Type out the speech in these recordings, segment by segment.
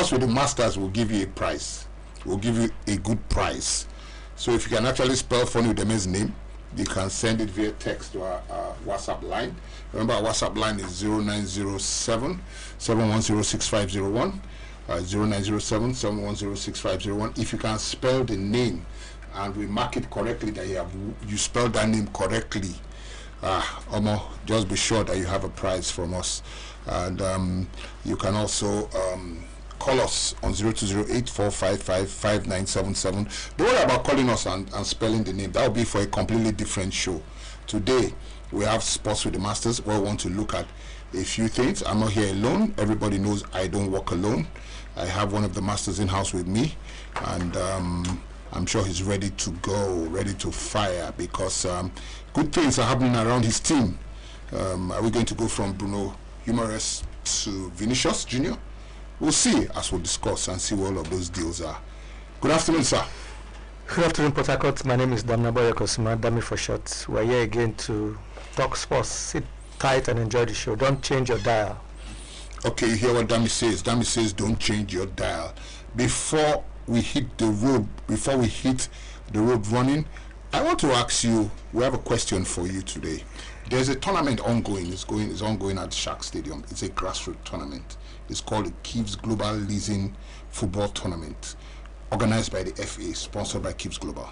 Sports with the Masters will give you a prize. Will give you a good prize. So if you can actually spell Funny with the man's name, you can send it via text to our WhatsApp line. Remember, our WhatsApp line is 0907 710 6501. 0907 710 6501. If you can spell the name and we mark it correctly, that you spelled that name correctly, just be sure that you have a prize from us. And you can also call us on 0208-455-5977. Don't worry about calling us and spelling the name. That will be for a completely different show. Today we have Sports with the Masters, where we want to look at a few things. I'm not here alone. Everybody knows I don't work alone. I have one of the masters in house with me, and I'm sure he's ready to go, ready to fire, because good things are happening around his team. Are we going to go from Bruno Guimaraes to Vinicius Junior? We'll see as we'll discuss and see what all of those deals are. Good afternoon, sir. Good afternoon, Port Harcourt. My name is Damnaboye Kosima, Dami for short. We're here again to talk sports. Sit tight and enjoy the show. Don't change your dial. Okay, you hear what Dami says. Dami says don't change your dial. Before we hit the road running, I want to ask you, we have a question for you today. There's a tournament ongoing. It's ongoing at Shark Stadium. It's a grassroots tournament. It's called the Kives Global Leasing Football Tournament, organized by the FA, sponsored by Kives Global.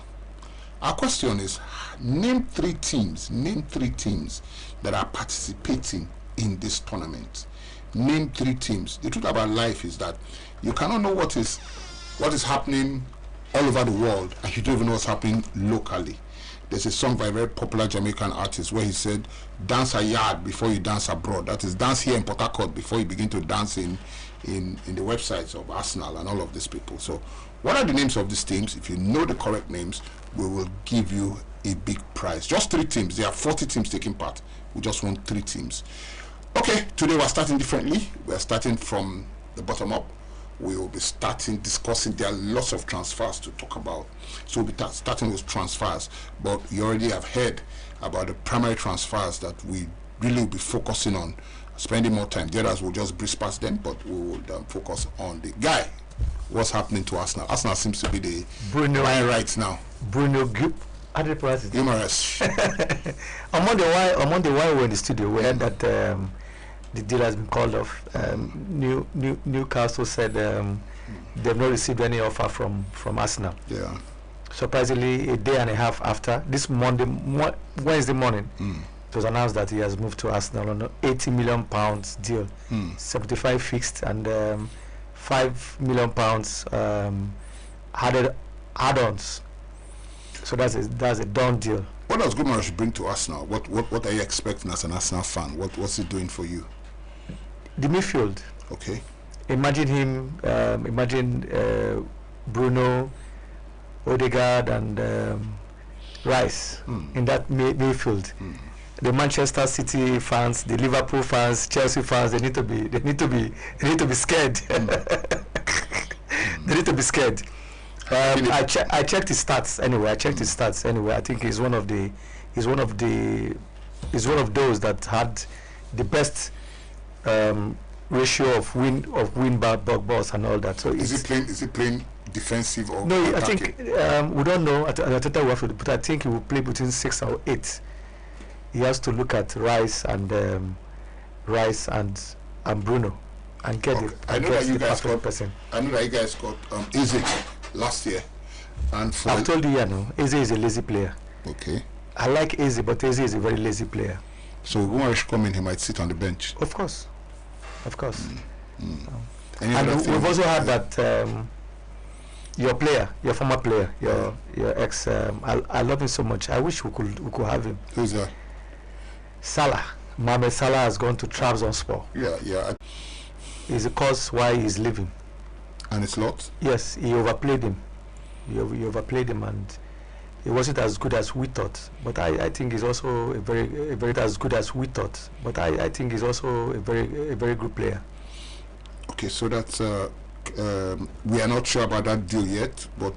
Our question is, name three teams that are participating in this tournament. Name three teams. The truth about life is that you cannot know what is happening all over the world, and you don't even know what's happening locally. There's a song by a very popular Jamaican artist where he said, dance a yard before you dance abroad. That is, dance here in Port Harcourt before you begin to dance in the websites of Arsenal and all of these people. So what are the names of these teams? If you know the correct names, we will give you a big prize. Just three teams. There are 40 teams taking part. We just want three teams. Okay, today we're starting differently. We're starting from the bottom up. We will be discussing. There are lots of transfers to talk about. So we'll be starting with transfers. But you already have heard about the primary transfers that we really will be focusing on, spending more time. The others will just breeze past them, but we will focus on the guy. What's happening to Arsenal? Arsenal seems to be the line right now. Bruno Guimaraes. I'm wondering why we're in the studio. We heard that the deal has been called off. Newcastle said they've not received any offer from Arsenal. Yeah. Surprisingly, a day and a half after, this Wednesday morning, it was announced that he has moved to Arsenal on an £80 million deal, 75 fixed and £5 million add-ons. So that's a done deal. What does Guimaraes bring to Arsenal? What are you expecting as an Arsenal fan? What's he doing for you? The midfield. Okay. Imagine him. Bruno, Odegaard, and Rice in that midfield. The Manchester City fans, the Liverpool fans, Chelsea fans, they need to be scared. They need to be scared. I checked his stats anyway. I think he's one of those that had the best ratio of win back balls and all that. So is he playing defensive or no? attacking? I think we don't know. At we have to, but I think he will play between 6 or 8. He has to look at Rice and Bruno and get it. I know that you guys got Eze last year, and I've told you, Eze is a lazy player. Okay. I like Eze, but Eze is a very lazy player. So Guimaraes come in, he might sit on the bench. Of course. And we've also had that your former player, your ex. I love him so much. I wish we could have him. Who's that? Salah. Mohamed Salah has gone to Trabzonspor. Yeah. Is the cause why he's leaving. And it's lot? Yes, he overplayed him. He overplayed him, and he wasn't as good as we thought. But I think he's also a very as good as we thought. But I think he's also a very good player. Okay, so that's we are not sure about that deal yet, but